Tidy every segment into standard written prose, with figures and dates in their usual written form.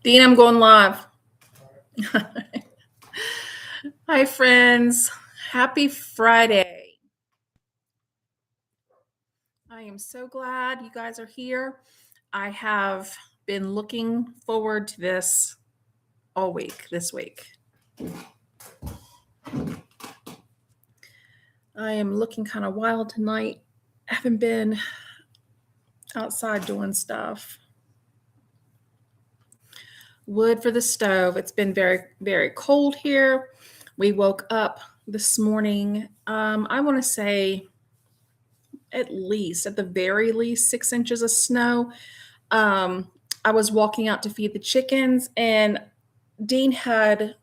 Dean, I'm going live. Hi, friends. Happy Friday. I am so glad you guys are here. I have been looking forward to this all week, this week. I am looking kind of wild tonight. I haven't been outside doing stuff. Wood for the stove. It's been very, very cold here. We woke up this morning. I want to say at the very least, 6 inches of snow. I was walking out to feed the chickens, and Dean had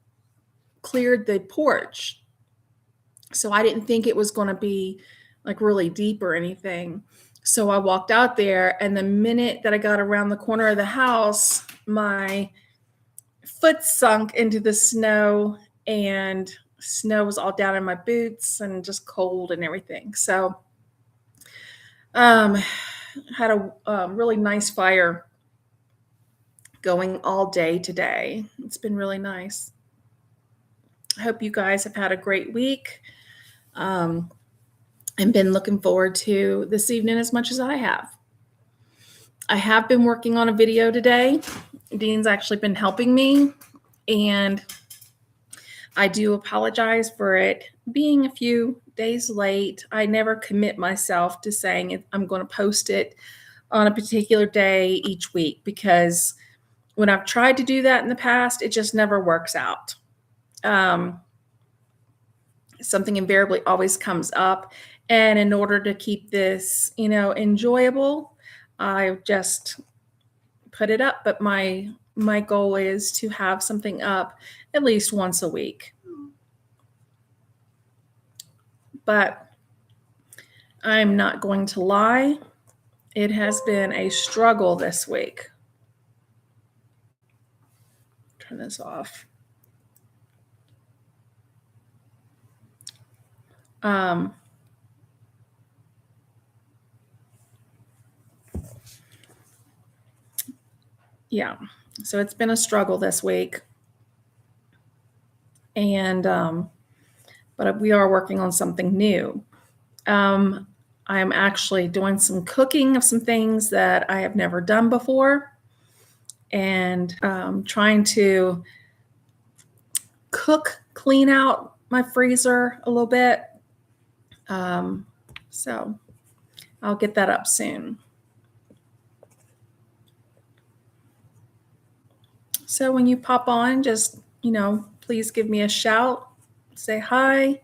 cleared the porch. So I didn't think it was going to be like really deep or anything. So I walked out there, and the minute that I got around the corner of the house, my foot sunk into the snow, and snow was all down in my boots and just cold and everything. So had a really nice fire going all day today. It's been really nice. I hope you guys have had a great week and been looking forward to this evening as much as I have. I have been working on a video today. Dean's actually been helping me, and I do apologize for it being a few days late. I never commit myself to saying I'm going to post it on a particular day each week, because when I've tried to do that in the past, it just never works out. Something invariably always comes up. And in order to keep this, enjoyable, I just put it up. But my goal is to have something up at least once a week. But I'm not going to lie. It has been a struggle this week. Turn this off. Yeah, so it's been a struggle this week, and but we are working on something new. I am actually doing some cooking of some things that I have never done before, and trying to clean out my freezer a little bit. So I'll get that up soon. So when you pop on, just, please give me a shout, say hi,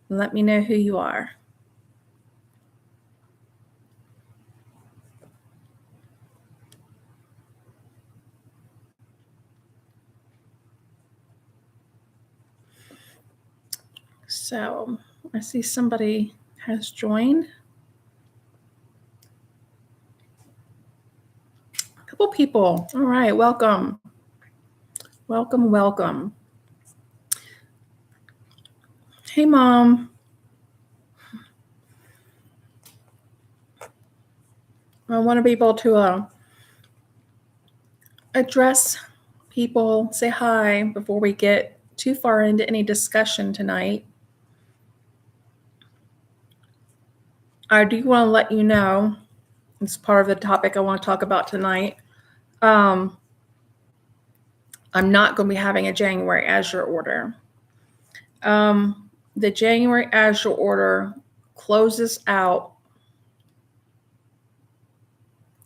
and let me know who you are. So I see somebody has joined. A couple people. All right, welcome. Welcome. Hey, Mom. I want to be able to address people, say hi before we get too far into any discussion tonight. I do want to let you know, it's part of the topic I want to talk about tonight. I'm not going to be having a January Azure order. The January Azure order closes out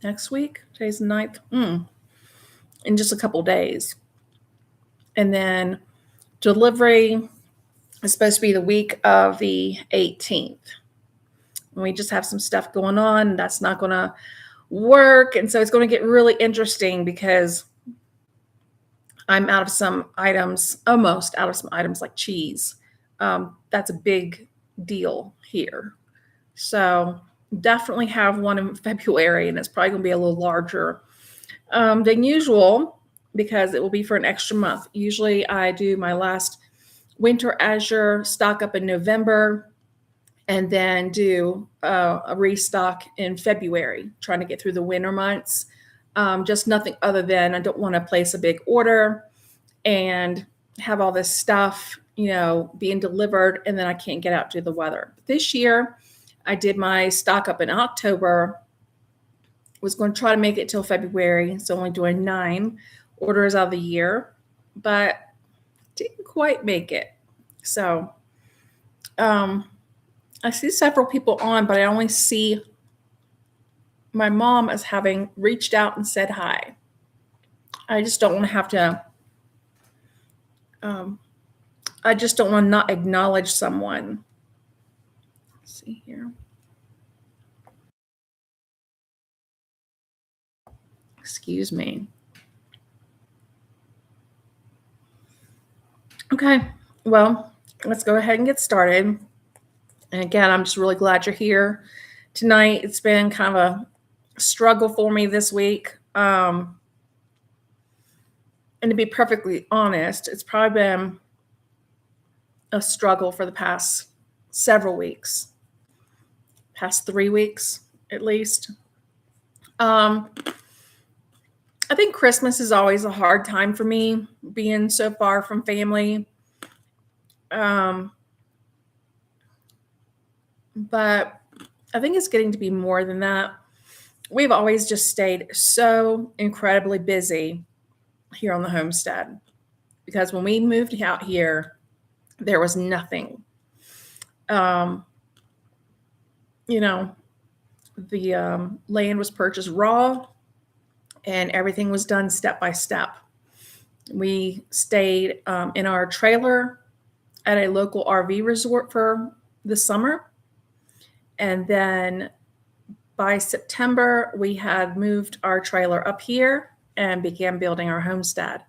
next week. Today's the 9th. In just a couple days. And then delivery is supposed to be the week of the 18th. And we just have some stuff going on. That's not going to work. And so it's going to get really interesting, because I'm out of some items, almost out of some items like cheese. That's a big deal here. So definitely have one in February, and it's probably going to be a little larger than usual, because it will be for an extra month. Usually I do my last winter Azure stock up in November, and then do a restock in February, trying to get through the winter months. Just nothing other than I don't want to place a big order and have all this stuff, being delivered, and then I can't get out due to the weather. This year, I did my stock up in October, was going to try to make it till February, so only doing 9 orders out of the year, but didn't quite make it. So I see several people on, but I only see my mom as having reached out and said hi. I just don't want to have to, I just don't want to not acknowledge someone. Let's see here. Excuse me. Okay, well, let's go ahead and get started. And again, I'm just really glad you're here tonight. It's been kind of a struggle for me this week. And to be perfectly honest, it's probably been a struggle for the past several weeks, past 3 weeks at least. I think Christmas is always a hard time for me, being so far from family. But I think it's getting to be more than that. We've always just stayed so incredibly busy here on the homestead, because when we moved out here, there was nothing. The land was purchased raw, and everything was done step by step. We stayed in our trailer at a local RV resort for the summer. And then by September, we had moved our trailer up here and began building our homestead.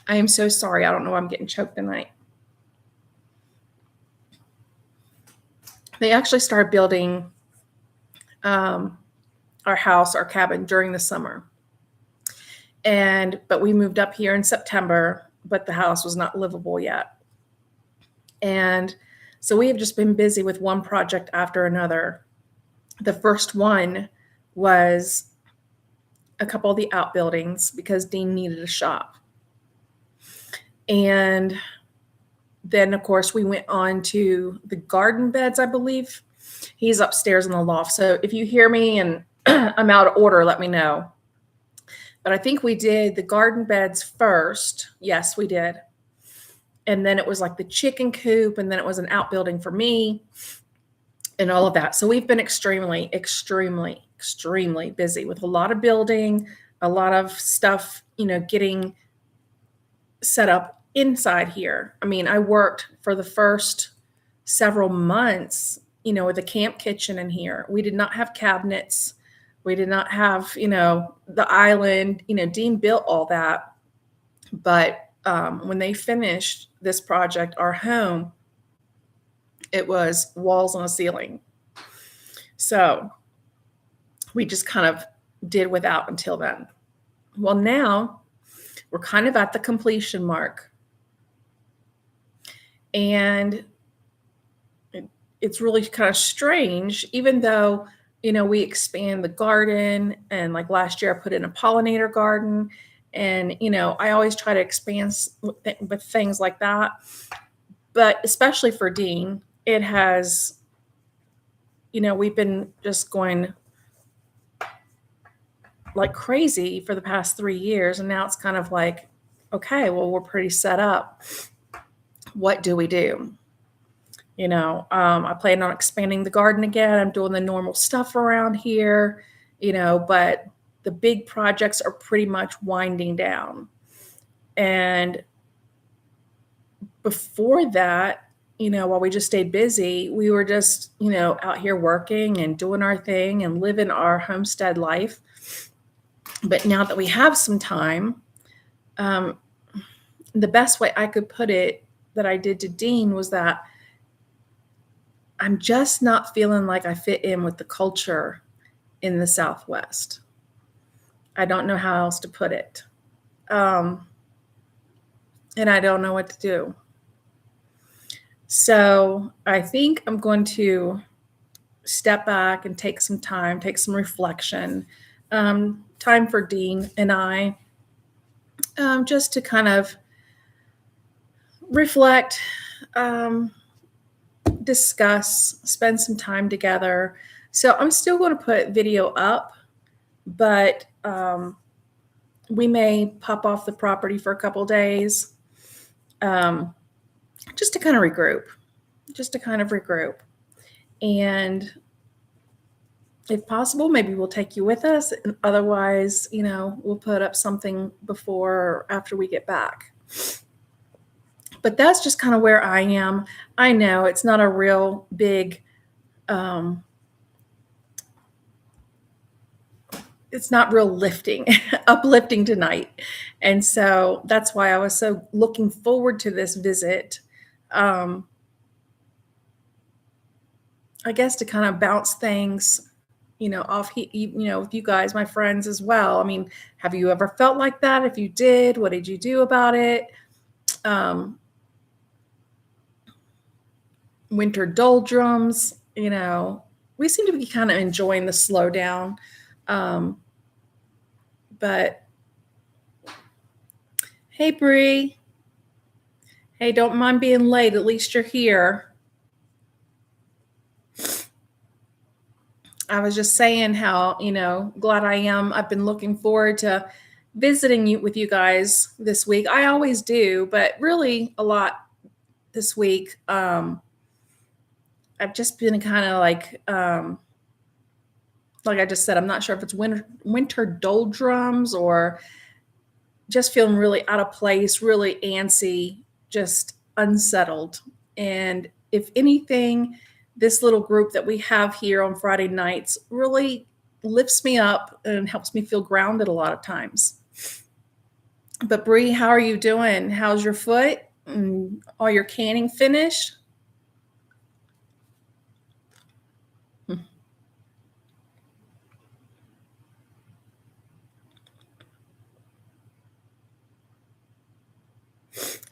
I am so sorry. I don't know why I'm getting choked tonight. They actually started building our house, our cabin, during the summer. But we moved up here in September, but the house was not livable yet. And so we have just been busy with one project after another. The first one was a couple of the outbuildings, because Dean needed a shop. And then, of course, we went on to the garden beds, I believe. He's upstairs in the loft. So if you hear me and I'm out of order, let me know. But I think we did the garden beds first. Yes, we did. And then it was like the chicken coop, and then it was an outbuilding for me and all of that. So we've been extremely, extremely, extremely busy with a lot of building, a lot of stuff, getting set up inside here. I mean, I worked for the first several months, with a camp kitchen in here. We did not have cabinets. We did not have, the island. Dean built all that. But when they finished this project, our home, it was walls on a ceiling. So we just kind of did without until then. Well, now we're kind of at the completion mark. And it's really kind of strange, even though, we expand the garden, and like last year I put in a pollinator garden, and, I always try to expand with things like that. But especially for Dean, it has, we've been just going like crazy for the past 3 years. And now it's kind of like, okay, well, we're pretty set up. What do we do? I plan on expanding the garden again. I'm doing the normal stuff around here, but the big projects are pretty much winding down. And before that, while we just stayed busy, we were just, out here working and doing our thing and living our homestead life. But now that we have some time, the best way I could put it that I did to Dean was that I'm just not feeling like I fit in with the culture in the Southwest. I don't know how else to put it. And I don't know what to do. So I think I'm going to step back and take some time, take some reflection, time for Dean and I, just to kind of reflect, um, discuss, spend some time together. So I'm still going to put video up, but we may pop off the property for a couple days, um, just to kind of regroup, And if possible, maybe we'll take you with us. And otherwise, we'll put up something before or after we get back. But that's just kind of where I am. I know it's not a real big, it's not real uplifting tonight. And so that's why I was so looking forward to this visit. I guess to kind of bounce things, off, with you guys, my friends as well. I mean, have you ever felt like that? If you did, what did you do about it? Winter doldrums, we seem to be kind of enjoying the slowdown. But hey, Bree. Hey, don't mind being late. At least you're here. I was just saying how, glad I am. I've been looking forward to visiting with you guys this week. I always do, but really a lot this week. I've just been kind of like I just said, I'm not sure if it's winter doldrums or just feeling really out of place, really antsy, just unsettled. And if anything, this little group that we have here on Friday nights really lifts me up and helps me feel grounded a lot of times. But Bree, how are you doing? How's your foot? Are your canning finished?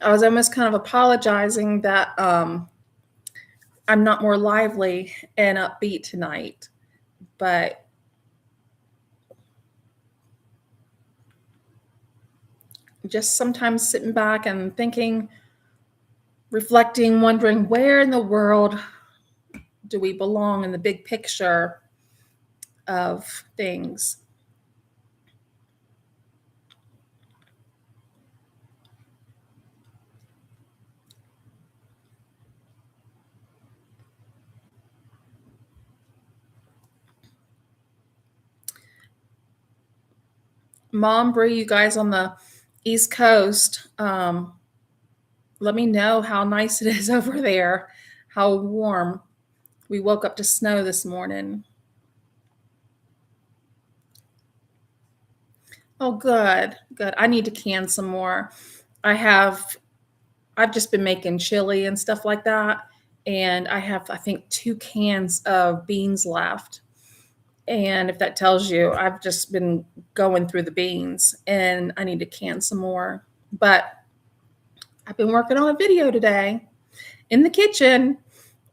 I was almost kind of apologizing that I'm not more lively and upbeat tonight, but just sometimes sitting back and thinking, reflecting, wondering where in the world do we belong in the big picture of things. Mom, Bree, you guys on the East Coast, let me know how nice it is over there, how warm. We woke up to snow this morning. Oh, good. I need to can some more. I've just been making chili and stuff like that. And I have, I think, 2 cans of beans left. And if that tells you, I've just been going through the beans and I need to can some more. But I've been working on a video today in the kitchen.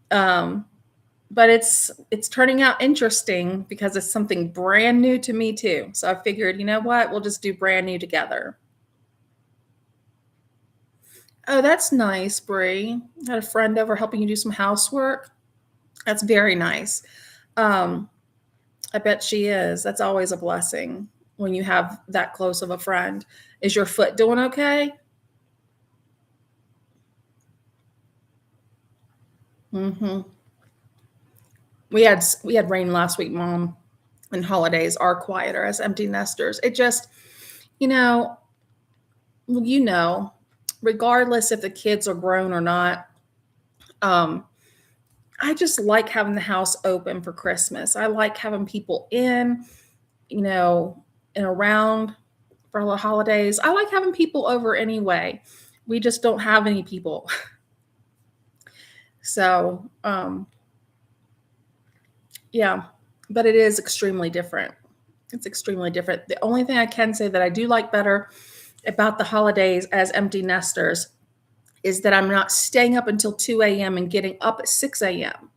But it's turning out interesting because it's something brand new to me too. So I figured, you know what? We'll just do brand new together. Oh, that's nice, Bree. Had a friend over helping you do some housework. That's very nice. I bet she is. That's always a blessing when you have that close of a friend. Is your foot doing okay? Mm-hmm. We had rain last week, Mom, and holidays are quieter as empty nesters. It just, you know, regardless if the kids are grown or not, I just like having the house open for Christmas. I like having people in, and around for the holidays. I like having people over anyway. We just don't have any people. So, yeah, but it is extremely different. It's extremely different. The only thing I can say that I do like better about the holidays as empty nesters is that I'm not staying up until 2 a.m. and getting up at 6 a.m.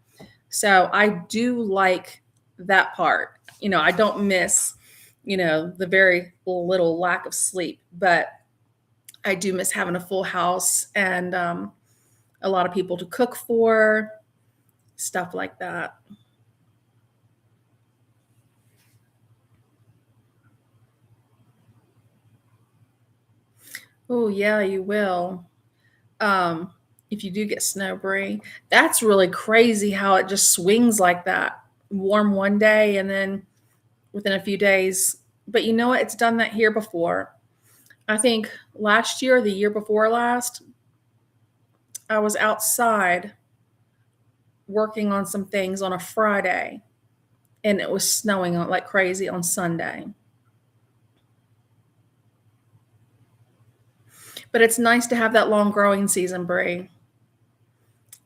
So I do like that part. I don't miss, the very little lack of sleep, but I do miss having a full house and a lot of people to cook for, stuff like that. Oh, yeah, you will. Um, if you do get snow, Brie, that's really crazy how it just swings like that. Warm one day and then within a few days. But you know what? It's done that here before. I think last year, the year before last, I was outside working on some things on a Friday and it was snowing like crazy on Sunday. But it's nice to have that long growing season, Brie.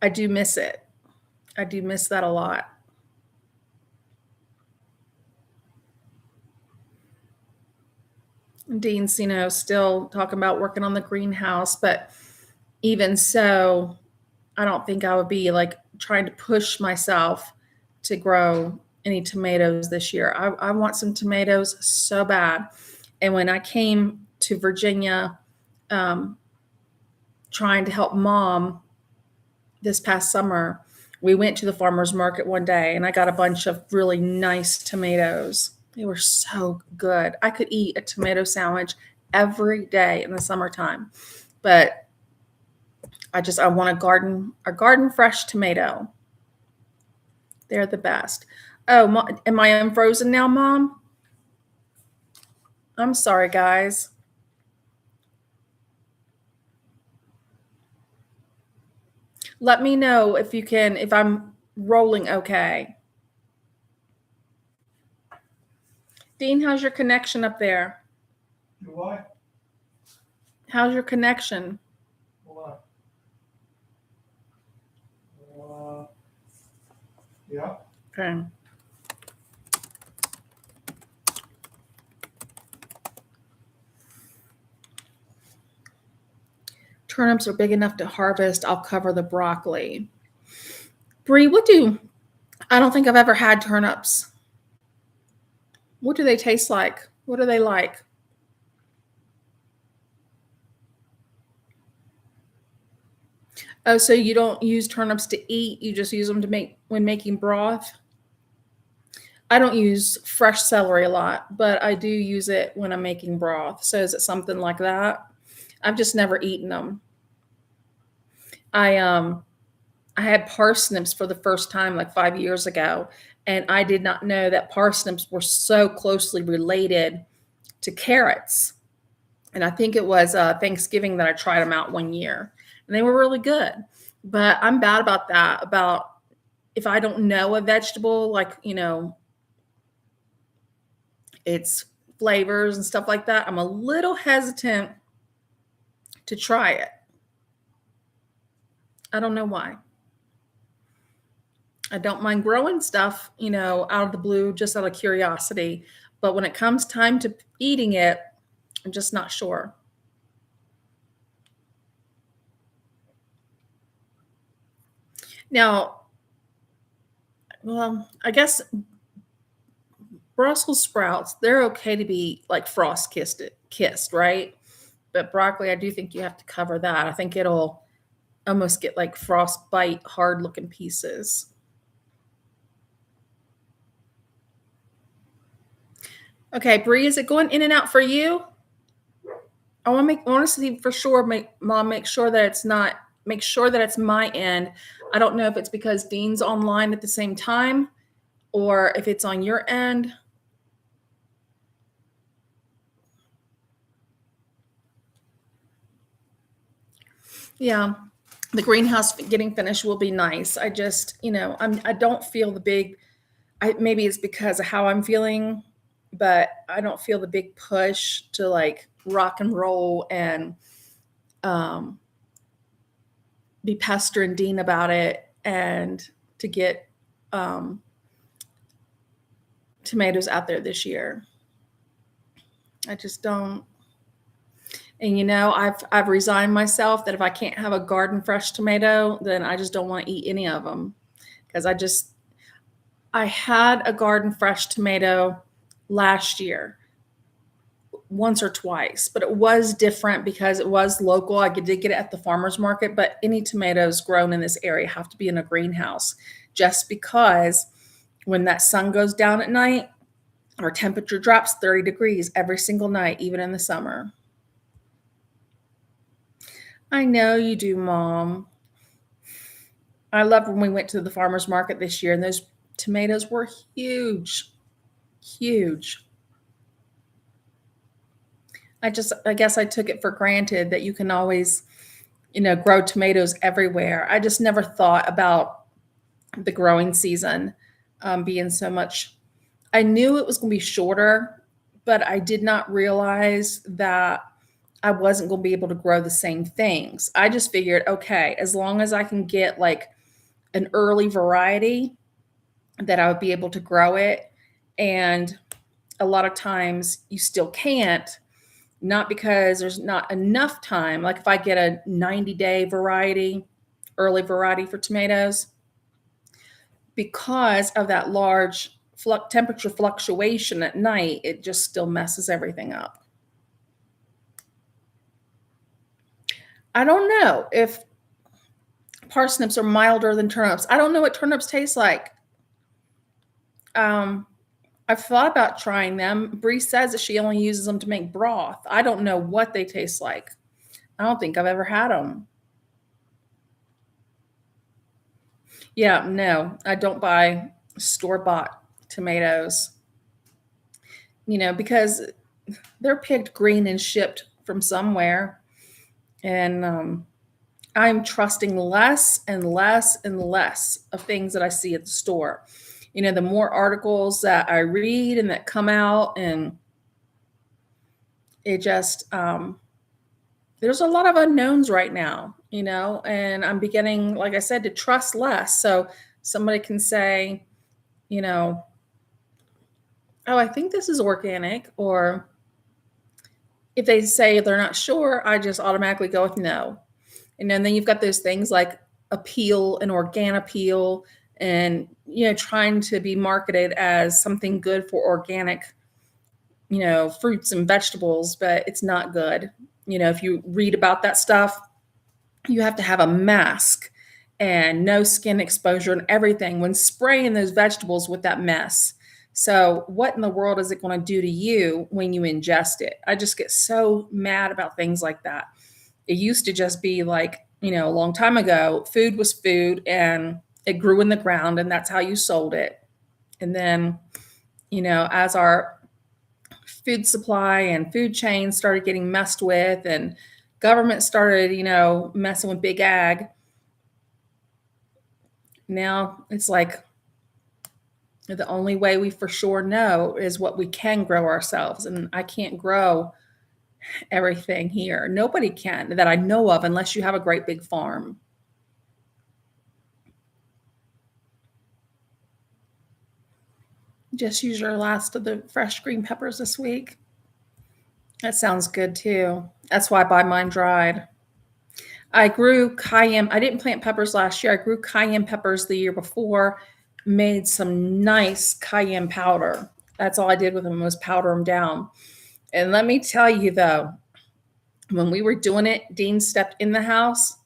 I do miss it. I do miss that a lot. Dean's, still talking about working on the greenhouse, but even so, I don't think I would be like trying to push myself to grow any tomatoes this year. I want some tomatoes so bad. And when I came to Virginia, um, trying to help mom this past summer, we went to the farmer's market one day and I got a bunch of really nice tomatoes. They were so good. I could eat a tomato sandwich every day in the summertime. But I want a garden fresh tomato. They're the best. Oh, am I unfrozen now, Mom? I'm sorry, guys. Let me know if I'm rolling okay. Dean, how's your connection up there? Do what? How's your connection? What? Yeah. Okay. Turnips are big enough to harvest. I'll cover the broccoli. Brie, I don't think I've ever had turnips. What do they taste like? What are they like? Oh, so you don't use turnips to eat, you just use them to make when making broth? I don't use fresh celery a lot, but I do use it when I'm making broth. So is it something like that? I've just never eaten them. I I had parsnips for the first time like 5 years ago, and I did not know that parsnips were so closely related to carrots. And I think it was Thanksgiving that I tried them out one year, and they were really good. But I'm bad about that. About if I don't know a vegetable, like its flavors and stuff like that, I'm a little hesitant to try it. I don't know why. I don't mind growing stuff, out of the blue, just out of curiosity. But when it comes time to eating it, I'm just not sure. Now, well, I guess Brussels sprouts, they're okay to be like frost kissed, right? But broccoli, I do think you have to cover that. I think it'll almost get like frostbite, hard looking pieces. Okay, Bree, is it going in and out for you? I want to see for sure. Mom, make sure that it's not. Make sure that it's my end. I don't know if it's because Dean's online at the same time, or if it's on your end. Yeah, the greenhouse getting finished will be nice. I just, I don't feel the big. Maybe it's because of how I'm feeling, but I don't feel the big push to like rock and roll and be pestering Dean about it and to get tomatoes out there this year. I just don't. And I've resigned myself that if I can't have a garden fresh tomato, then I just don't want to eat any of them. Because I had a garden fresh tomato last year, once or twice, but it was different because it was local. I did get it at the farmer's market, but any tomatoes grown in this area have to be in a greenhouse, just because when that sun goes down at night, our temperature drops 30 degrees every single night, even in the summer. I know you do, Mom. I love when we went to the farmer's market this year and those tomatoes were huge, huge. I guess I took it for granted that you can always, grow tomatoes everywhere. I just never thought about the growing season being so much. I knew it was going to be shorter, but I did not realize that I wasn't going to be able to grow the same things. I just figured, okay, as long as I can get like an early variety, that I would be able to grow it. And a lot of times you still can't, not because there's not enough time. Like if I get a 90-day variety, early variety for tomatoes, because of that large temperature fluctuation at night, it just still messes everything up. I don't know if parsnips are milder than turnips. I don't know what turnips taste like. I've thought about trying them. Bree says that she only uses them to make broth. I don't know what they taste like. I don't think I've ever had them. Yeah, no, I don't buy store-bought tomatoes, because they're picked green and shipped from somewhere. And I'm trusting less and less and less of things that I see at the store. The more articles that I read and that come out, and it just, there's a lot of unknowns right now, and I'm beginning, like I said, to trust less. So somebody can say, oh, I think this is organic, or if they say they're not sure, I just automatically go with no. And then you've got those things like appeal and organic appeal, and trying to be marketed as something good for organic, fruits and vegetables, but it's not good. If you read about that stuff, you have to have a mask and no skin exposure and everything when spraying those vegetables with that mess. So what in the world is it going to do to you when you ingest it? I just get so mad about things like that. It used to just be like, a long time ago, food was food and it grew in the ground and that's how you sold it. And then, as our food supply and food chains started getting messed with and government started, messing with big ag, now it's like the only way we for sure know is what we can grow ourselves. And I can't grow everything here. Nobody can that I know of unless you have a great big farm. Just use your last of the fresh green peppers this week. That sounds good too. That's why I buy mine dried. I grew cayenne. I didn't plant peppers last year. I grew cayenne peppers the year before, made some nice cayenne powder. That's all I did with them was powder them down. And let me tell you though, when we were doing it, Dean stepped in the house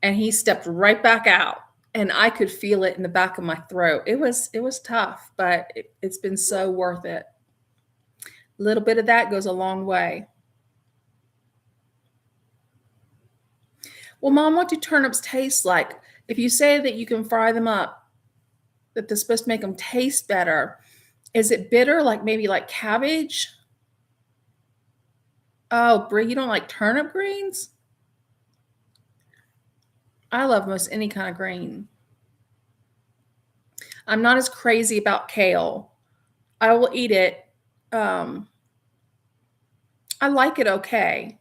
and he stepped right back out. And I could feel it in the back of my throat. It was tough, but it's been so worth it. A little bit of that goes a long way. Well, Mom, what do turnips taste like? If you say that you can fry them up, that they're supposed to make them taste better, is it bitter, like maybe like cabbage? Oh, Brie, you don't like turnip greens? I love most any kind of green. I'm not as crazy about kale. I will eat it. I like it okay,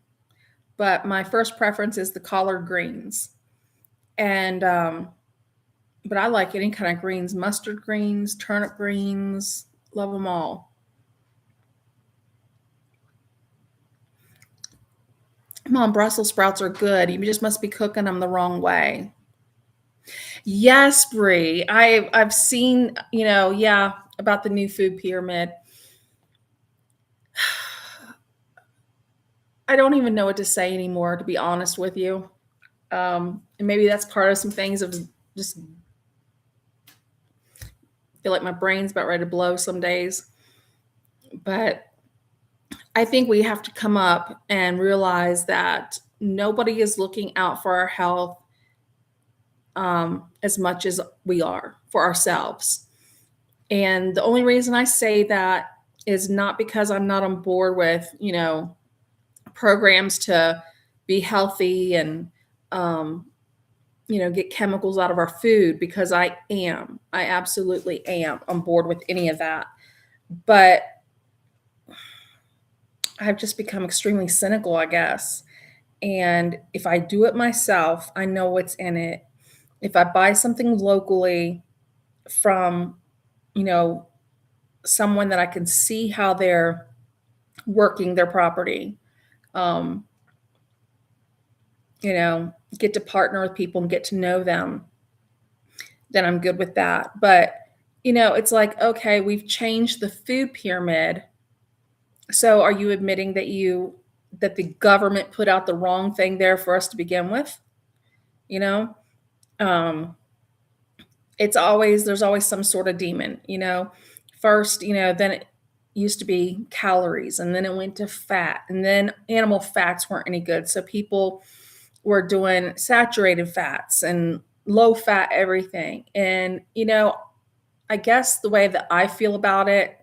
but my first preference is the collard greens. And but I like any kind of greens, mustard greens, turnip greens, love them all. Mom, Brussels sprouts are good. You just must be cooking them the wrong way. Yes, Brie. I've seen, yeah, about the new food pyramid. I don't even know what to say anymore, to be honest with you. And maybe that's part of some things of just feel like my brain's about ready to blow some days. But I think we have to come up and realize that nobody is looking out for our health as much as we are for ourselves. And the only reason I say that is not because I'm not on board with, programs to be healthy and, get chemicals out of our food, because I am. I absolutely am on board with any of that. But I've just become extremely cynical, I guess. And if I do it myself, I know what's in it. If I buy something locally from, you know, someone that I can see how they're working their property, um, get to partner with people and get to know them, then I'm good with that. But, it's like, okay, we've changed the food pyramid. So are you admitting that the government put out the wrong thing there for us to begin with? You know? Um, there's always some sort of demon. First, then it used to be calories, and then it went to fat, and then animal fats weren't any good. So people were doing saturated fats and low fat everything. And, I guess the way that I feel about it,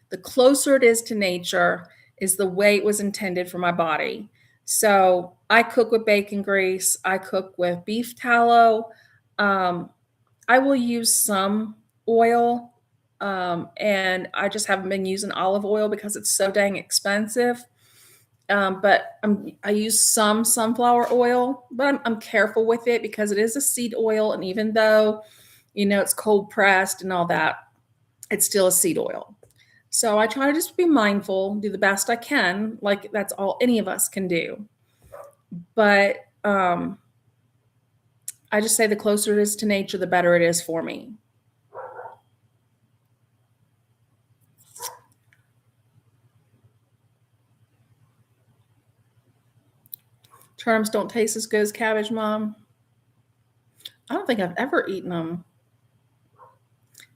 the closer it is to nature is the way it was intended for my body. So I cook with bacon grease, I cook with beef tallow. Um, I will use some oil, and I just haven't been using olive oil because it's so dang expensive. But I use some sunflower oil, but I'm careful with it because it is a seed oil, and even though it's cold pressed and all that, it's still a seed oil. So I try to just be mindful, do the best I can, like that's all any of us can do. But I just say the closer it is to nature, the better it is for me. Turnips don't taste as good as cabbage, Mom. I don't think I've ever eaten them.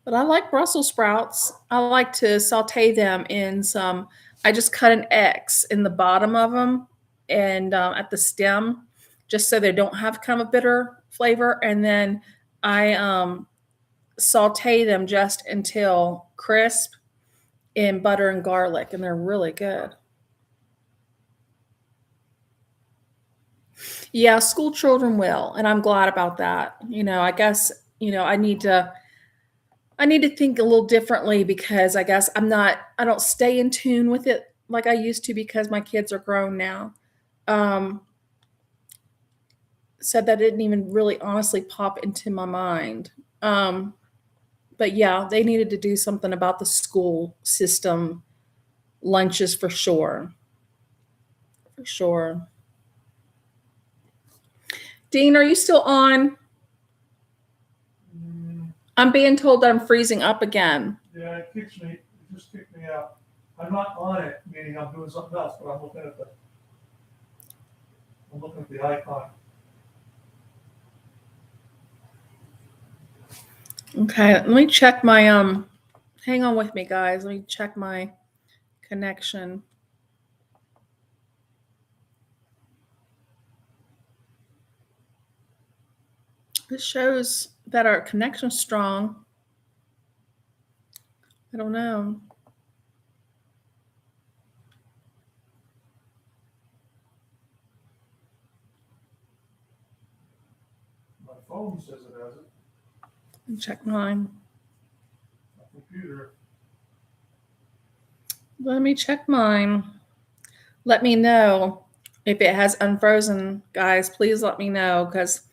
But I like Brussels sprouts. I like to saute them in some. I just cut an X in the bottom of them and at the stem, just so they don't have kind of a bitter flavor. And then I saute them just until crisp in butter and garlic, and they're really good. Yeah, school children will, and I'm glad about that. I guess, I need to think a little differently because I guess I don't stay in tune with it like I used to because my kids are grown now. Um, so that didn't even really honestly pop into my mind. Um, but yeah, they needed to do something about the school system lunches for sure. For sure. Dean, are you still on? I'm being told that I'm freezing up again. Yeah, it kicks me, it just kicked me out. I'm not on it, meaning I'm doing something else, but I'm looking at the icon. Okay, let me check my hang on with me guys. Let me check my connection. It shows that our connection's strong. I don't know. My phone says it has it, Let me check mine. my computer. Let me check mine. Let me know if it has unfrozen, guys. Please let me know because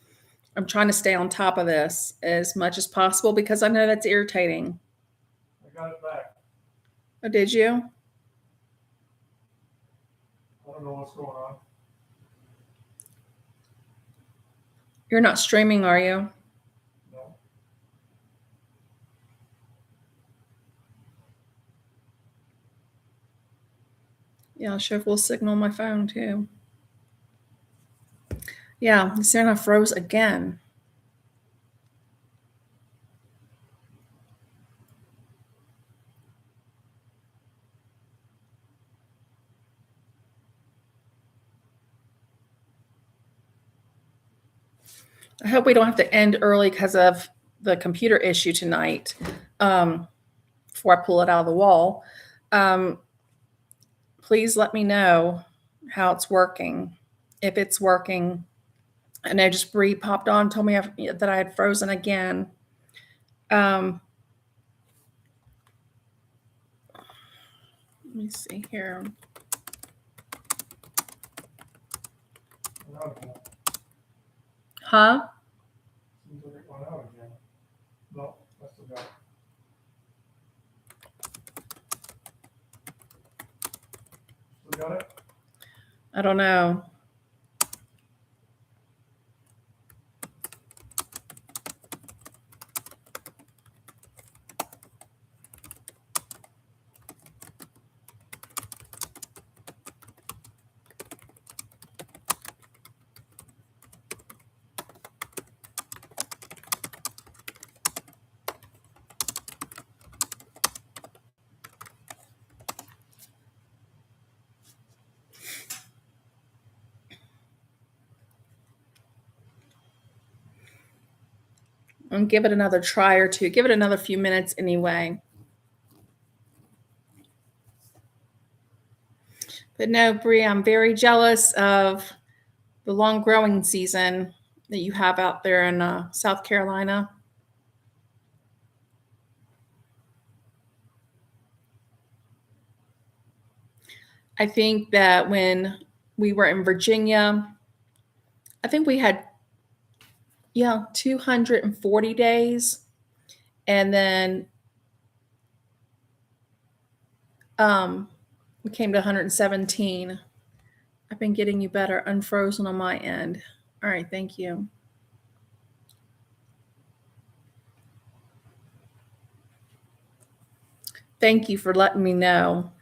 I'm trying to stay on top of this as much as possible because I know that's irritating. I got it back. Oh, did you? I don't know what's going on. You're not streaming, are you? No. Yeah, I'll show full signal on my phone too. Yeah, the Santa froze again. I hope we don't have to end early because of the computer issue tonight. Before I pull it out of the wall, please let me know how it's working. If it's working, I know just Bree popped on, told me that I had frozen again. Let me see here. Went out again. Huh? Seems like it went out again. No, I still got it. Still got it? I don't know. And give it another try or two. Give it another few minutes anyway. But no, Bree, I'm very jealous of the long growing season that you have out there in South Carolina. I think that when we were in Virginia, I think we had, 240 days. And then we came to 117. I've been getting you better unfrozen on my end. All right, thank you. Thank you for letting me know.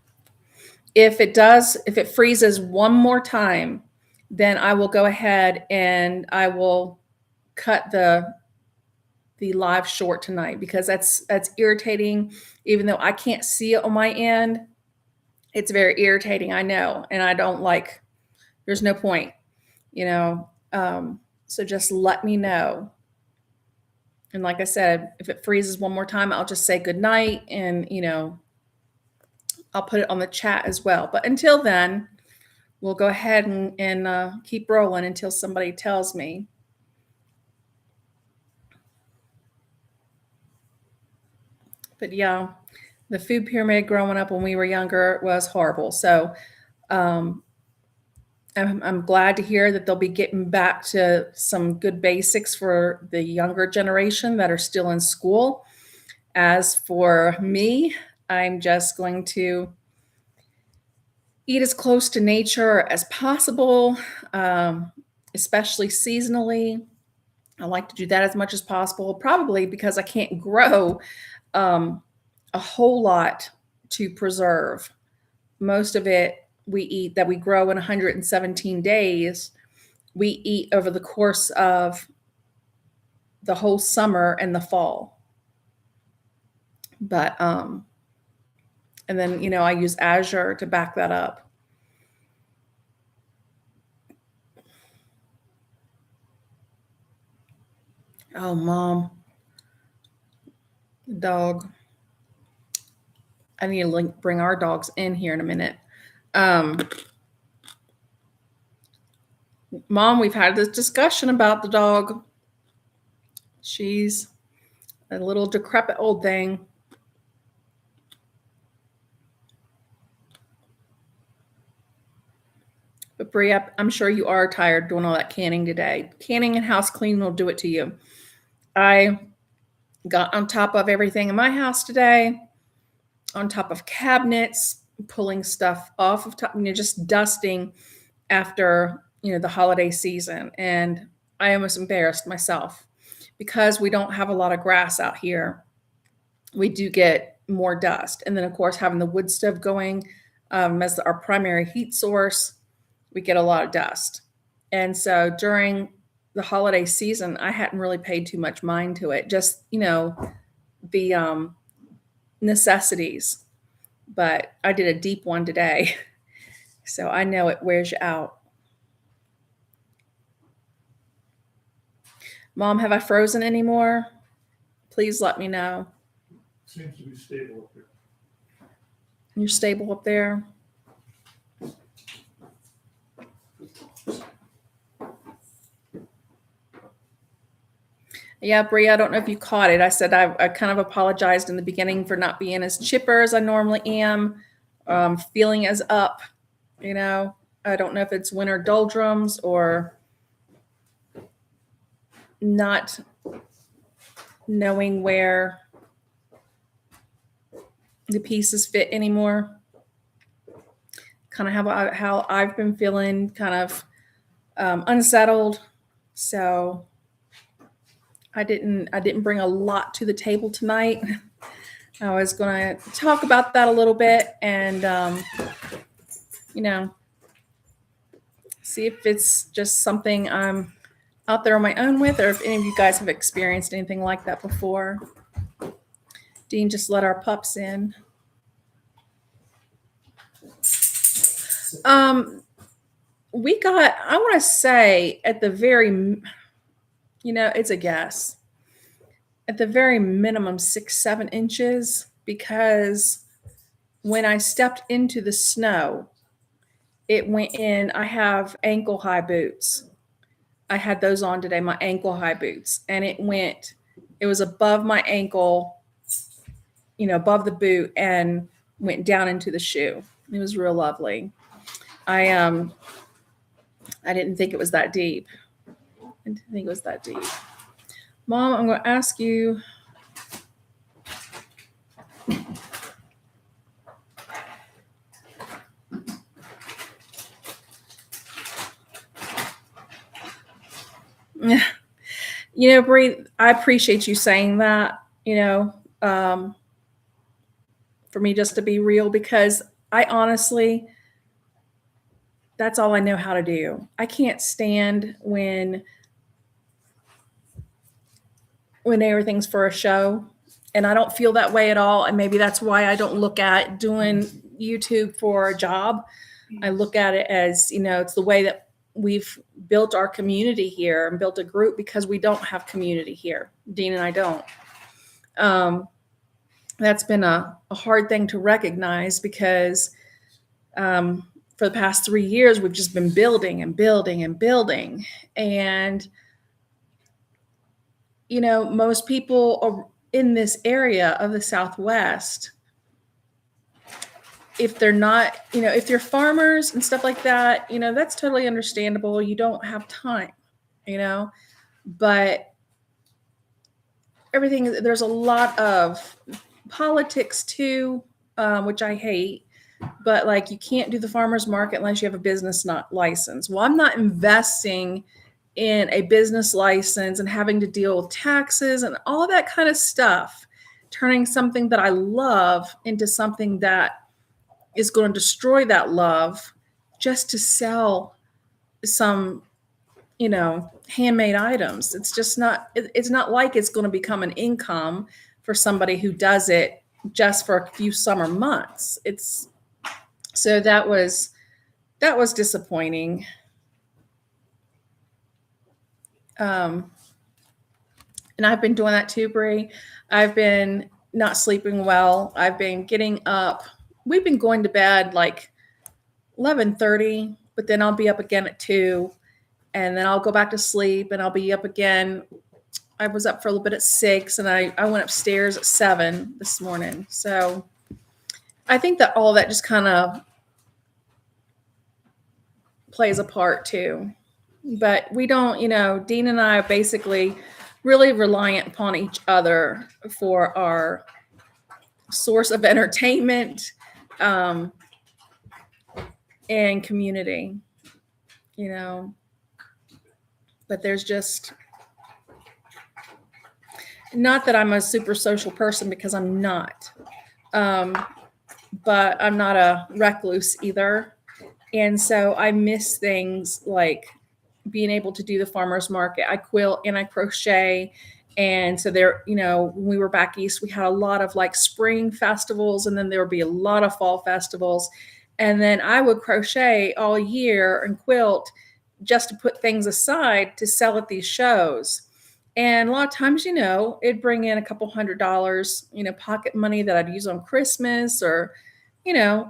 If it freezes one more time, then I will go ahead and I will cut the live short tonight because that's irritating. Even though I can't see it on my end, it's very irritating. I know, and I don't like. There's no point, you know. So just let me know. And like I said, if it freezes one more time, I'll just say good night, and I'll put it on the chat as well. But until then, we'll go ahead and keep rolling until somebody tells me. But yeah, the food pyramid growing up when we were younger was horrible. So I'm glad to hear that they'll be getting back to some good basics for the younger generation that are still in school. As for me, I'm just going to eat as close to nature as possible, especially seasonally. I like to do that as much as possible, probably because I can't grow a whole lot to preserve. Most of it we eat that we grow in 117 days, we eat over the course of the whole summer and the fall. But and then I use Azure to back that up. Oh, Mom, the dog. I need to bring our dogs in here in a minute. Mom, we've had this discussion about the dog. She's a little decrepit old thing. But Brie, I'm sure you are tired doing all that canning today. Canning and house cleaning will do it to you. I got on top of everything in my house today, on top of cabinets, pulling stuff off of top, just dusting after, the holiday season. And I almost embarrassed myself because we don't have a lot of grass out here. We do get more dust. And then, of course, having the wood stove going as our primary heat source, we get a lot of dust. And so during the holiday season, I hadn't really paid too much mind to it, just, the necessities. But I did a deep one today. So I know it wears you out. Mom, have I frozen anymore? Please let me know. Seems to be stable up here. You're stable up there? Yeah, Bree, I don't know if you caught it. I said I kind of apologized in the beginning for not being as chipper as I normally am, feeling as up, I don't know if it's winter doldrums or not knowing where the pieces fit anymore. Kind of how I've been feeling, kind of unsettled. So I didn't bring a lot to the table tonight. I was going to talk about that a little bit and see if it's just something I'm out there on my own with, or if any of you guys have experienced anything like that before. Dean just let our pups in. We got, I want to say at the very, it's a guess. At the very minimum, 6-7 inches, because when I stepped into the snow, it went in. I have ankle high boots. I had those on today, my ankle high boots, and it was above my ankle, above the boot, and went down into the shoe. It was real lovely. I didn't think it was that deep. Mom, I'm going to ask you. Bree, I appreciate you saying that, for me just to be real, because I honestly, that's all I know how to do. I can't stand when everything's for a show, and I don't feel that way at all. And maybe that's why I don't look at doing YouTube for a job. I look at it as, it's the way that we've built our community here and built a group, because we don't have community here. Dean and I don't. That's been a hard thing to recognize, because for the past 3 years, we've just been building and building and building. And, most people are in this area of the Southwest, if they're not, if they're farmers and stuff like that, that's totally understandable. You don't have time, but there's a lot of politics too, which I hate. But like, you can't do the farmer's market unless you have a business license. Well, I'm not investing in a business license and having to deal with taxes and all of that kind of stuff, turning something that I love into something that is going to destroy that love just to sell some, handmade items. It's just not, it's not like it's going to become an income for somebody who does it just for a few summer months. So that was disappointing. And I've been doing that too, Bree. I've been not sleeping well. I've been getting up. We've been going to bed like 11:30, but then I'll be up again at 2, and then I'll go back to sleep, and I'll be up again. I was up for a little bit at 6, and I went upstairs at 7 this morning. So I think that all of that just kind of plays a part too. But we don't, Dean and I are basically really reliant upon each other for our source of entertainment and community, But there's just, not that I'm a super social person, because I'm not. But I'm not a recluse either. And so I miss things like being able to do the farmer's market. I quilt and I crochet. And so there, when we were back east, we had a lot of like spring festivals, and then there would be a lot of fall festivals. And then I would crochet all year and quilt just to put things aside to sell at these shows. And a lot of times, it'd bring in a couple $100, pocket money that I'd use on Christmas or,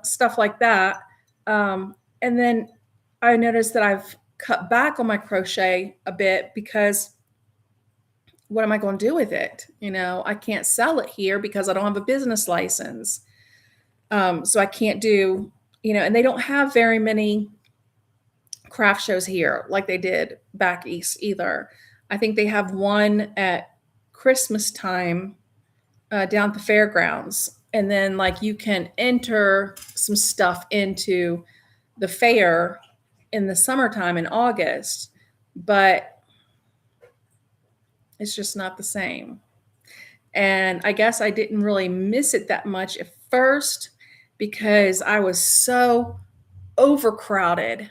stuff like that. And then I noticed that I've cut back on my crochet a bit, because what am I going to do with it? I can't sell it here because I don't have a business license. So I can't do, and they don't have very many craft shows here like they did back east either. I think they have one at Christmas time down at the fairgrounds. And then like you can enter some stuff into the fair in the summertime in August, but it's just not the same. And I guess I didn't really miss it that much at first, because I was so overcrowded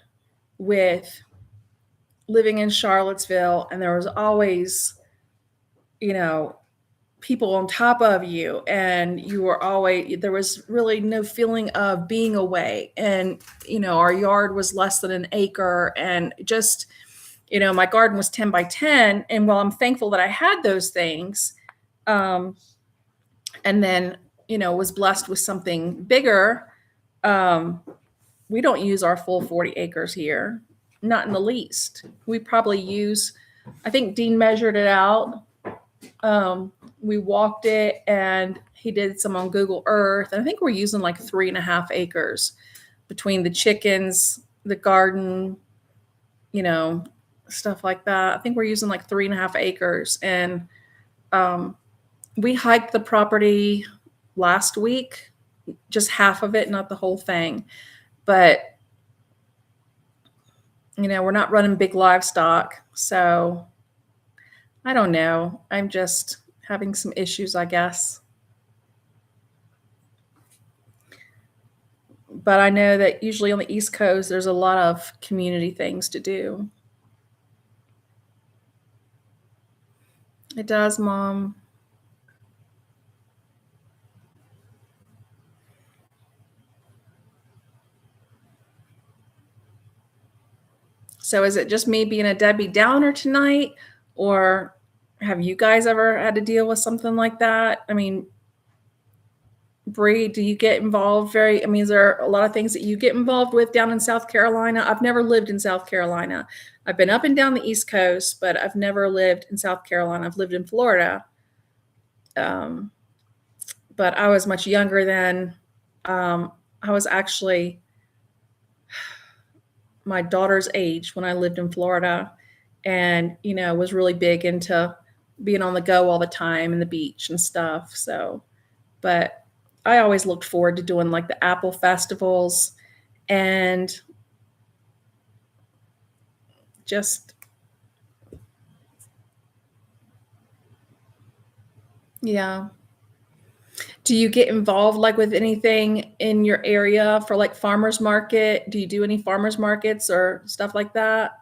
with living in Charlottesville, and there was always, people on top of you, and there was really no feeling of being away. And, our yard was less than an acre, and just, my garden was 10 by 10. And while I'm thankful that I had those things, and then, was blessed with something bigger, we don't use our full 40 acres here, not in the least. We probably use, I think Dean measured it out. We walked it, and he did some on Google Earth. And I think we're using like 3.5 acres between the chickens, the garden, stuff like that. I think we're using like 3.5 acres. And we hiked the property last week, just half of it, not the whole thing. But, we're not running big livestock. So I don't know. I'm just having some issues, I guess. But I know that usually on the East Coast, there's a lot of community things to do. It does, Mom. So is it just me being a Debbie Downer tonight? Or have you guys ever had to deal with something like that? I mean, Bree, do you get involved is there a lot of things that you get involved with down in South Carolina? I've never lived in South Carolina. I've been up and down the East Coast, but I've never lived in South Carolina. I've lived in Florida. But I was much younger then. I was actually my daughter's age when I lived in Florida, and, was really big into being on the go all the time and the beach and stuff. So, but I always looked forward to doing like the apple festivals, and just, yeah. Do you get involved like with anything in your area for like farmers market? Do you do any farmers markets or stuff like that?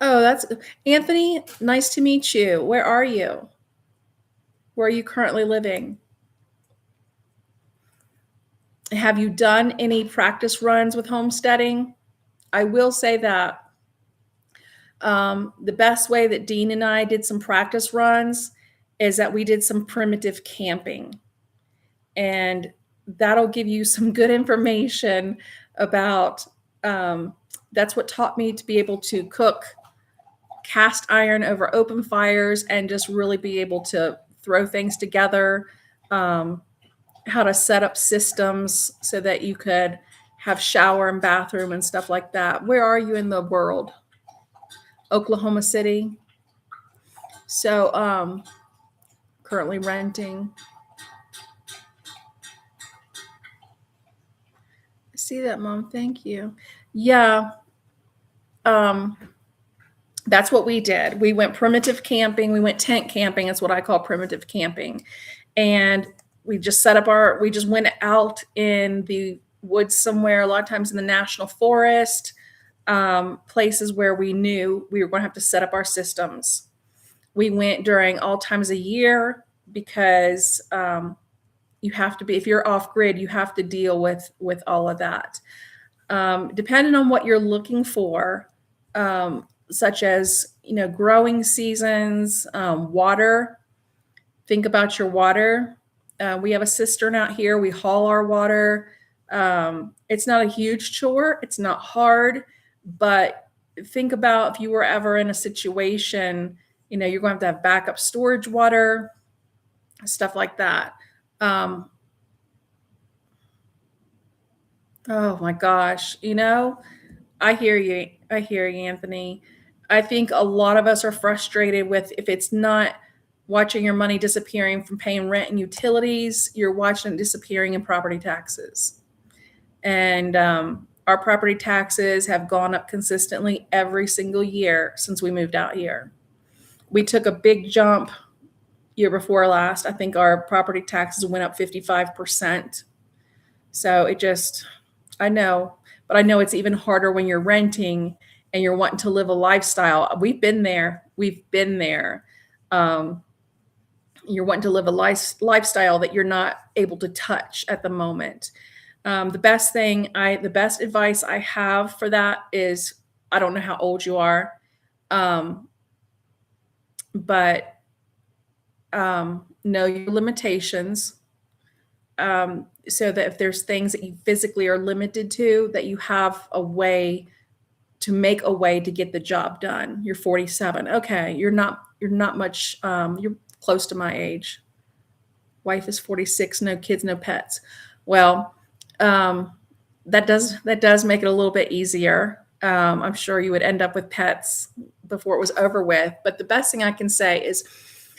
Oh, that's Anthony. Nice to meet you. Where are you? Where are you currently living? Have you done any practice runs with homesteading? I will say that the best way that Dean and I did some practice runs is that we did some primitive camping. And that'll give you some good information about, that's what taught me to be able to cook cast iron over open fires and just really be able to throw things together, how to set up systems so that you could have shower and bathroom and stuff like that. Where are you in the world? Oklahoma City. So currently renting. See see that, Mom. Thank you. Yeah. Um, that's what we did. We went primitive camping. We went tent camping. It's what I call primitive camping. And we just we just went out in the woods somewhere, a lot of times in the national forest, places where we knew we were going to have to set up our systems. We went during all times of year because you have to be, if you're off grid, you have to deal with all of that. Depending on what you're looking for, such as, growing seasons, water. Think about your water. We have a cistern out here. We haul our water. It's not a huge chore. It's not hard, but think about if you were ever in a situation, you're going to have backup storage water, stuff like that. Oh my gosh. I hear you. I hear you, Anthony. I think a lot of us are frustrated with, if it's not watching your money disappearing from paying rent and utilities, you're watching it disappearing in property taxes. And our property taxes have gone up consistently every single year since we moved out here. We took a big jump year before last. I think our property taxes went up 55%. So I know, but I know it's even harder when you're renting and you're wanting to live a lifestyle. We've been there. You're wanting to live a lifestyle that you're not able to touch at the moment. The best advice I have for that is, I don't know how old you are, but know your limitations, so that if there's things that you physically are limited to, that you have a way to get the job done. You're 47. Okay. You're not much, you're close to my age. Wife is 46, no kids, no pets. Well, that does make it a little bit easier. I'm sure you would end up with pets before it was over with, but the best thing I can say is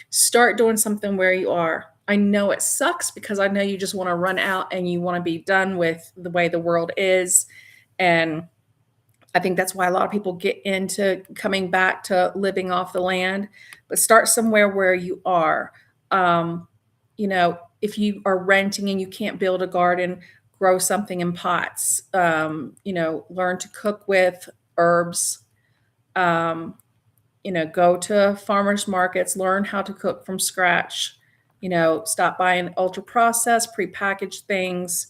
start doing something where you are. I know it sucks because I know you just want to run out and you want to be done with the way the world is. And I think that's why a lot of people get into coming back to living off the land, but start somewhere where you are. If you are renting and you can't build a garden, grow something in pots. Learn to cook with herbs. Go to farmers markets, learn how to cook from scratch. Stop buying ultra processed, prepackaged things.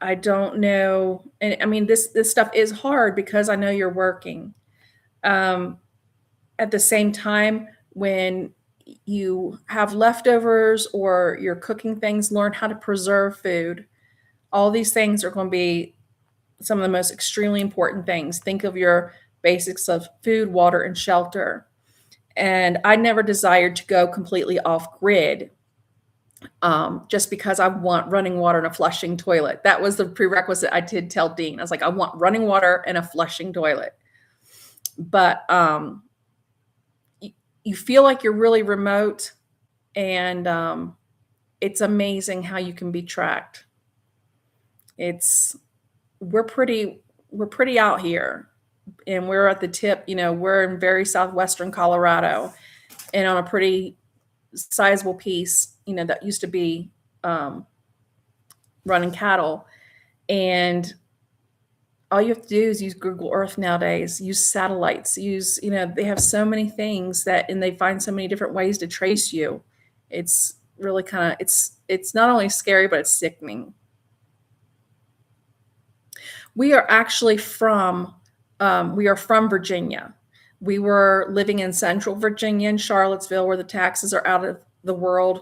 I don't know. And I mean, this stuff is hard because I know you're working. At the same time, when you have leftovers or you're cooking things, learn how to preserve food. All these things are going to be some of the most extremely important things. Think of your basics of food, water, and shelter. And I never desired to go completely off grid, just because I want running water and a flushing toilet. That was the prerequisite I did tell Dean. I was like, I want running water and a flushing toilet. But you feel like you're really remote, and it's amazing how you can be tracked. We're pretty out here, and we're at the tip. We're in very southwestern Colorado, and on a pretty sizable piece, that used to be running cattle. And all you have to do is use Google Earth nowadays, use satellites, they have so many things and they find so many different ways to trace you. It's really it's not only scary, but it's sickening. We are actually from Virginia. We were living in central Virginia in Charlottesville, where the taxes are out of the world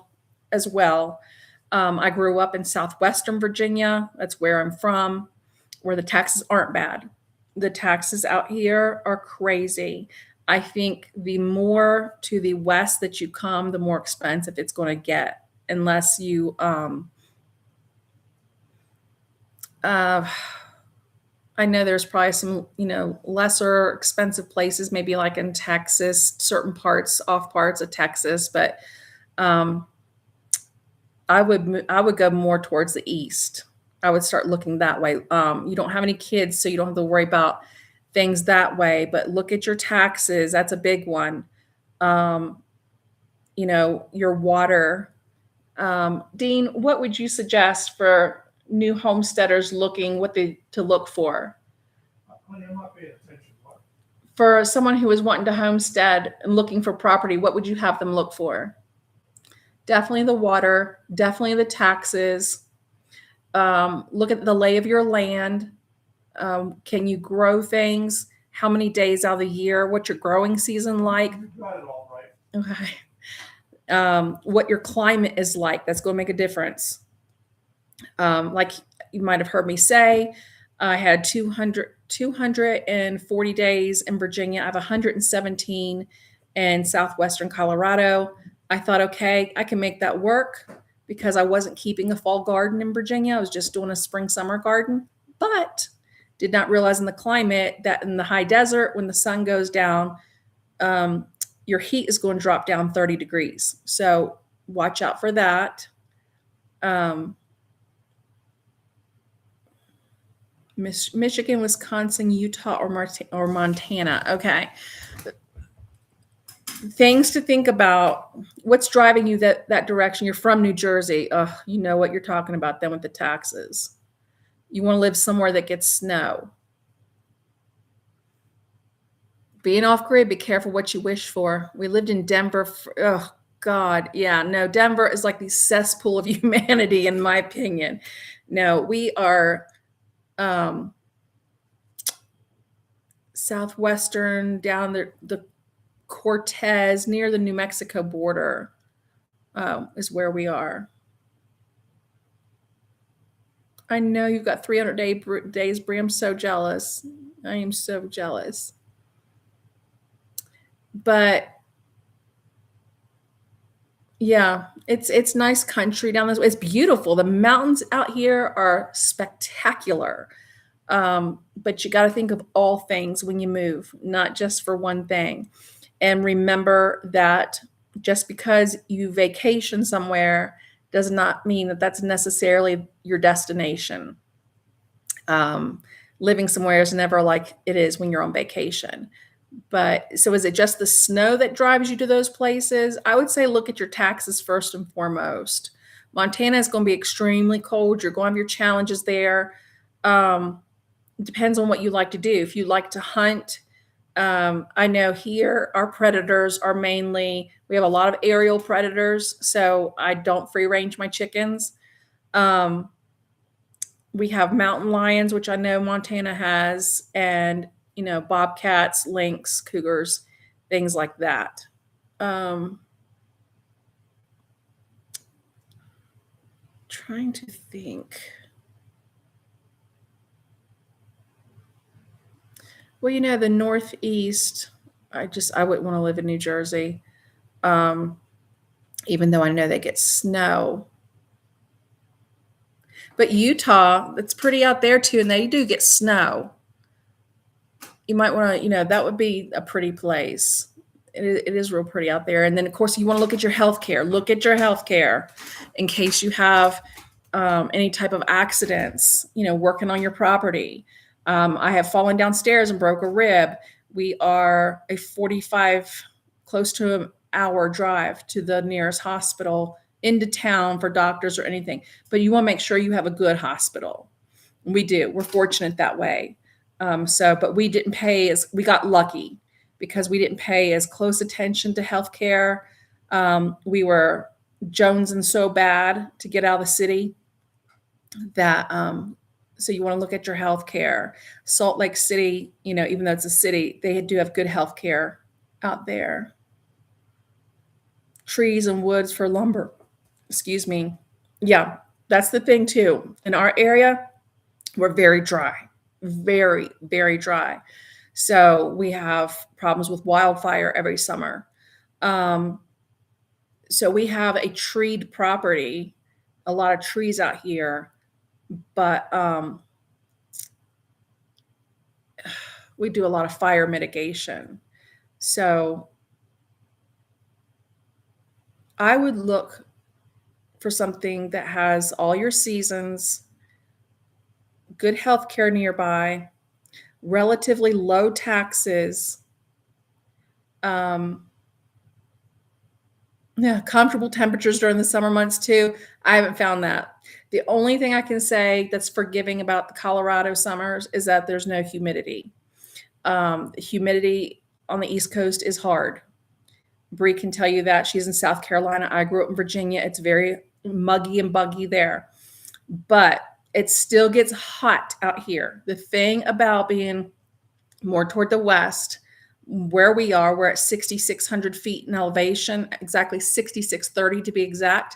as well. I grew up in southwestern Virginia. That's where I'm from, where the taxes aren't bad. The taxes out here are crazy. I think the more to the west that you come, the more expensive it's going to get, unless you I know there's probably some, lesser expensive places, maybe like in Texas, certain parts of Texas, but, I would go more towards the east. I would start looking that way. You don't have any kids, so you don't have to worry about things that way, but look at your taxes. That's a big one. Um, your water. Dean, what would you suggest for new homesteaders looking what they to look for? Honey, I'm not paying attention. What? For someone who is wanting to homestead and looking for property, what would you have them look for? Definitely the water, definitely the taxes. Look at the lay of your land. Can you grow things? How many days out of the year? What's your growing season like? You got it all right. Okay. What your climate is like. That's going to make a difference. Like you might have heard me say, I had 240 days in Virginia. I have 117 in southwestern Colorado. I thought, okay, I can make that work because I wasn't keeping a fall garden in Virginia. I was just doing a spring summer garden, but did not realize in the climate that in the high desert, when the sun goes down, your heat is going to drop down 30 degrees. So watch out for that. Michigan, Wisconsin, Utah, or Montana. Okay. Things to think about. What's driving you that direction? You're from New Jersey. You know what you're talking about then with the taxes. You want to live somewhere that gets snow. Being off grid, be careful what you wish for. We lived in Denver. Oh, God. Yeah, no, Denver is like the cesspool of humanity, in my opinion. No, we are southwestern down the Cortez near the New Mexico border is where we are. I know you've got 300 days, Brie. I'm so jealous. I am so jealous. But yeah, it's nice country down this way. It's beautiful. The mountains out here are spectacular. But you got to think of all things when you move, not just for one thing. And remember that just because you vacation somewhere does not mean that that's necessarily your destination. Living somewhere is never like it is when you're on vacation. But so is it just the snow that drives you to those places? I would say look at your taxes first and foremost. Montana is going to be extremely cold. You're going to have your challenges there. It depends on what you like to do. If you like to hunt, I know here our predators are mainly, we have a lot of aerial predators, so I don't free range my chickens. We have mountain lions, which I know Montana has, and bobcats, lynx, cougars, things like that. Trying to think. Well, the Northeast, I wouldn't want to live in New Jersey, even though I know they get snow. But Utah, it's pretty out there too, and they do get snow. You might want to, that would be a pretty place. It is real pretty out there. And then, of course, you want to look at your health care. Look at your health care in case you have any type of accidents, working on your property. I have fallen downstairs and broke a rib. We are a 45, close to an hour drive to the nearest hospital into town for doctors or anything. But you want to make sure you have a good hospital. We do. We're fortunate that way. But we didn't pay we got lucky because we didn't pay as close attention to healthcare. We were jonesing so bad to get out of the city that, so you want to look at your healthcare. Salt Lake City, even though it's a city, they do have good healthcare out there. Trees and woods for lumber. Excuse me. Yeah, that's the thing too. In our area, we're very dry. Very, very dry. So we have problems with wildfire every summer. So we have a treed property, a lot of trees out here, but we do a lot of fire mitigation. So I would look for something that has all your seasons, good health care nearby, relatively low taxes, yeah, comfortable temperatures during the summer months too. I haven't found that. The only thing I can say that's forgiving about the Colorado summers is that there's no humidity. The humidity on the East Coast is hard. Bree can tell you that. She's in South Carolina. I grew up in Virginia. It's very muggy and buggy there, but it still gets hot out here. The thing about being more toward the west, where we are, we're at 6,600 feet in elevation, exactly 6,630 to be exact.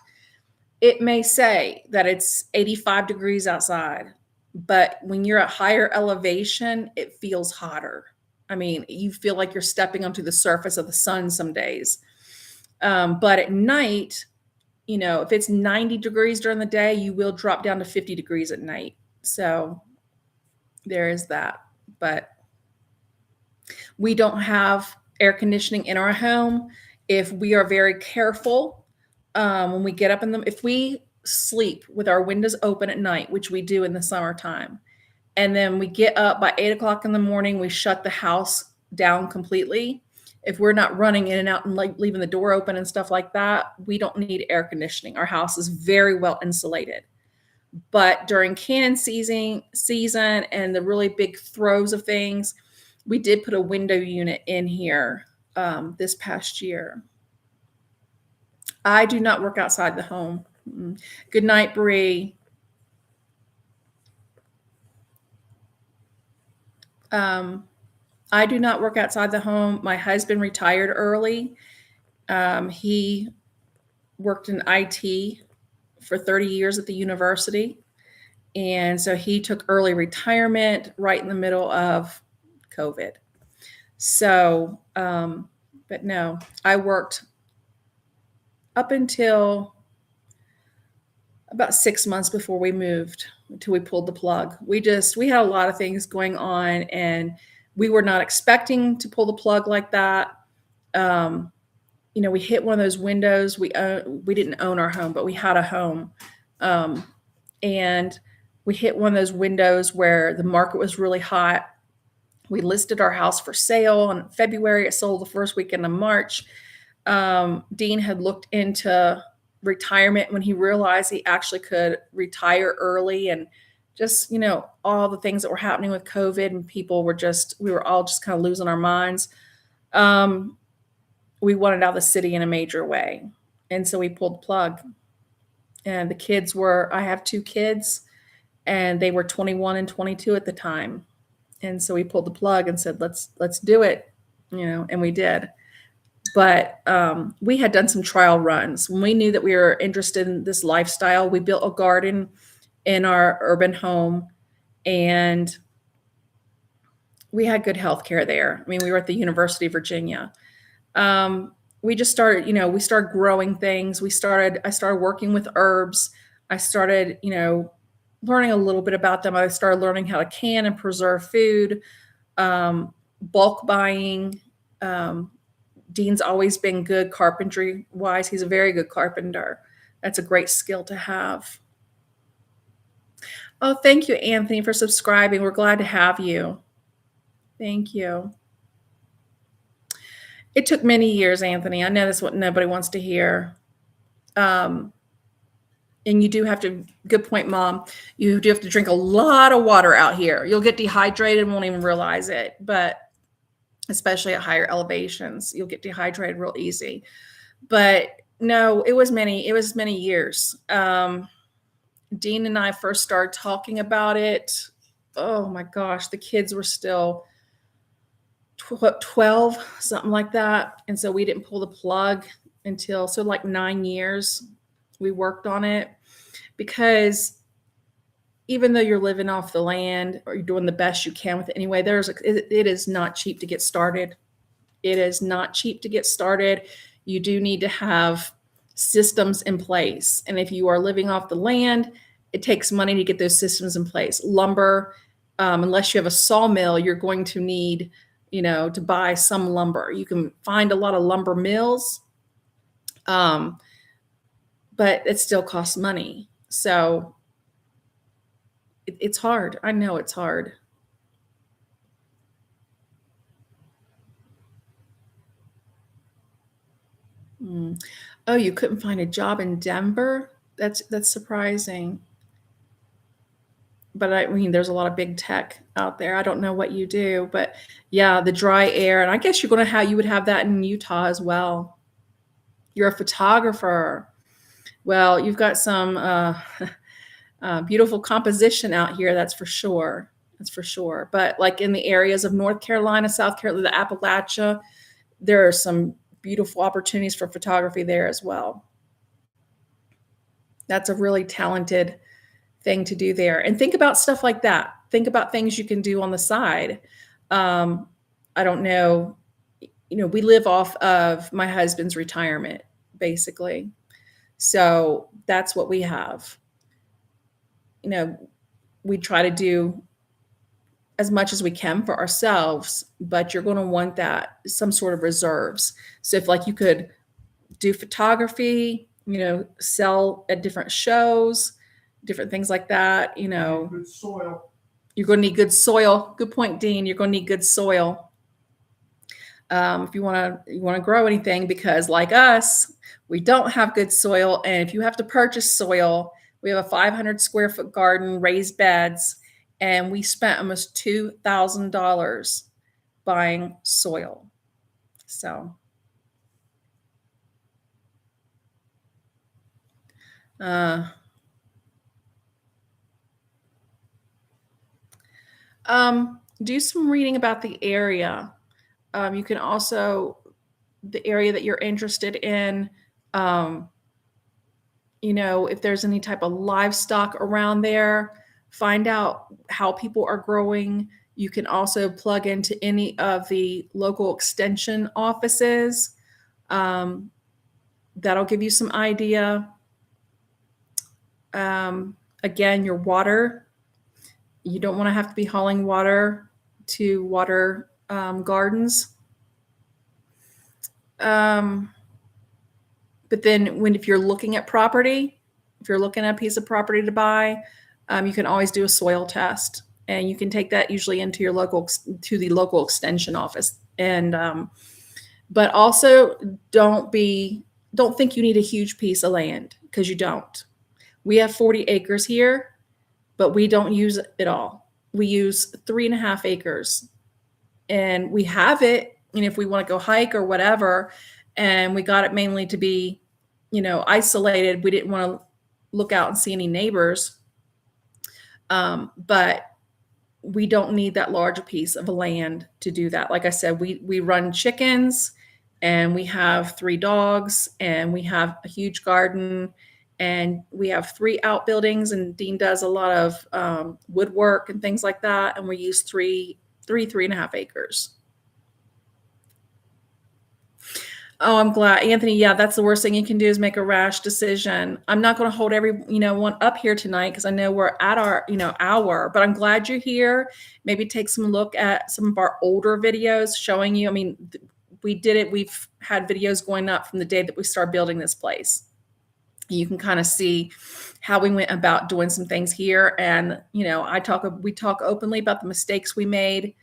It may say that it's 85 degrees outside, but when you're at higher elevation, it feels hotter. I mean, you feel like you're stepping onto the surface of the sun some days. But at night, if it's 90 degrees during the day, you will drop down to 50 degrees at night. So there is that. But we don't have air conditioning in our home. If we are very careful, when we get up if we sleep with our windows open at night, which we do in the summertime, and then we get up by 8 o'clock in the morning, we shut the house down completely. If we're not running in and out and like leaving the door open and stuff like that, we don't need air conditioning. Our house is very well insulated. But during cannon season and the really big throes of things, we did put a window unit in here this past year. I do not work outside the home. Good night, Bree. I do not work outside the home. My husband retired early. He worked in IT for 30 years at the university. And so he took early retirement right in the middle of COVID. So, but no, I worked up until about 6 months before we moved, until we pulled the plug. We had a lot of things going on, and we were not expecting to pull the plug like that. We hit one of those windows. We didn't own our home, but we had a home. And we hit one of those windows where the market was really hot. We listed our house for sale in February. It sold the first weekend of March. Dean had looked into retirement when he realized he actually could retire early, and just, all the things that were happening with COVID, and we were all just kind of losing our minds. We wanted out of the city in a major way. And so we pulled the plug. And I have 2 kids, and they were 21 and 22 at the time. And so we pulled the plug and said, let's do it, and we did. But we had done some trial runs. When we knew that we were interested in this lifestyle, we built a garden in our urban home, and we had good health care there. I mean, we were at the University of Virginia. We just started, we started growing things. I started working with herbs. I started, learning a little bit about them. I started learning how to can and preserve food, bulk buying. Dean's always been good carpentry wise. He's a very good carpenter. That's a great skill to have. Oh, thank you, Anthony, for subscribing. We're glad to have you. Thank you. It took many years, Anthony. I know that's what nobody wants to hear. And you do have to, good point, Mom. You do have to drink a lot of water out here. You'll get dehydrated and won't even realize it. But especially at higher elevations, you'll get dehydrated real easy. But no, it was many years. Dean and I first started talking about it. Oh my gosh, the kids were still 12, something like that. And so we didn't pull the plug until, like 9 years we worked on it, because even though you're living off the land or you're doing the best you can with it anyway, it is not cheap to get started. It is not cheap to get started. You do need to have systems in place. And if you are living off the land, it takes money to get those systems in place. Lumber, unless you have a sawmill, you're going to need, to buy some lumber. You can find a lot of lumber mills, but it still costs money. So It's hard. I know it's hard. Mm. Oh, you couldn't find a job in Denver? That's surprising. But I mean, there's a lot of big tech out there. I don't know what you do, but yeah, the dry air, and I guess you would have that in Utah as well. You're a photographer. Well, you've got some beautiful composition out here. That's for sure. That's for sure. But like in the areas of North Carolina, South Carolina, the Appalachia, there are some beautiful opportunities for photography there as well. That's a really talented thing to do there. And think about stuff like that. Think about things you can do on the side. Um, I don't know. We live off of my husband's retirement, basically. So that's what we have. We try to do as much as we can for ourselves, but you're going to want that some sort of reserves. So if like you could do photography, sell at different shows, different things like that, Good soil. you're going to need good soil. Good point, Dean. You're going to need good soil. If you want to grow anything, because like us, we don't have good soil. And if you have to purchase soil, we have a 500 square foot garden, raised beds, and we spent almost $2,000 buying soil. So, do some reading about the area. You can also, the area that you're interested in, if there's any type of livestock around there, find out how people are growing. You can also plug into any of the local extension offices. That'll give you some idea. Again, your water, you don't want to have to be hauling water to water gardens. But then if you're looking at property, if you're looking at a piece of property to buy, you can always do a soil test, and you can take that usually into the local extension office. And but also don't think you need a huge piece of land, because you don't. We have 40 acres here, but we don't use it all. We use 3.5 acres, and we have it, if we want to go hike or whatever. And we got it mainly to be, isolated. We didn't want to look out and see any neighbors. But we don't need that large a piece of land to do that. Like I said, we run chickens, and we have 3 dogs, and we have a huge garden, and we have 3 outbuildings, and Dean does a lot of woodwork and things like that. And we use 3.5 acres. Oh, I'm glad, Anthony. Yeah, that's the worst thing you can do is make a rash decision. I'm not going to hold one up here tonight, because I know we're at our, hour, but I'm glad you're here. Maybe take some look at some of our older videos showing you. I mean, we did it. We've had videos going up from the day that we started building this place. You can kind of see how we went about doing some things here. And, we talk openly about the mistakes we made,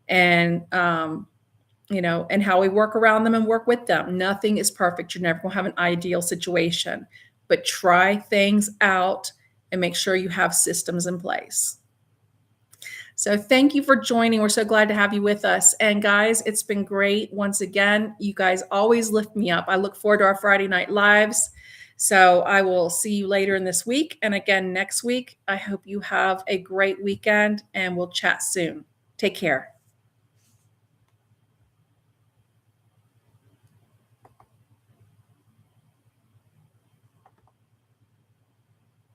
and, and how we work around them and work with them. Nothing is perfect. You're never going to have an ideal situation, but try things out and make sure you have systems in place. So thank you for joining. We're so glad to have you with us. And guys, it's been great. Once again, you guys always lift me up. I look forward to our Friday night lives. So I will see you later in this week, and again next week. I hope you have a great weekend, and we'll chat soon. Take care.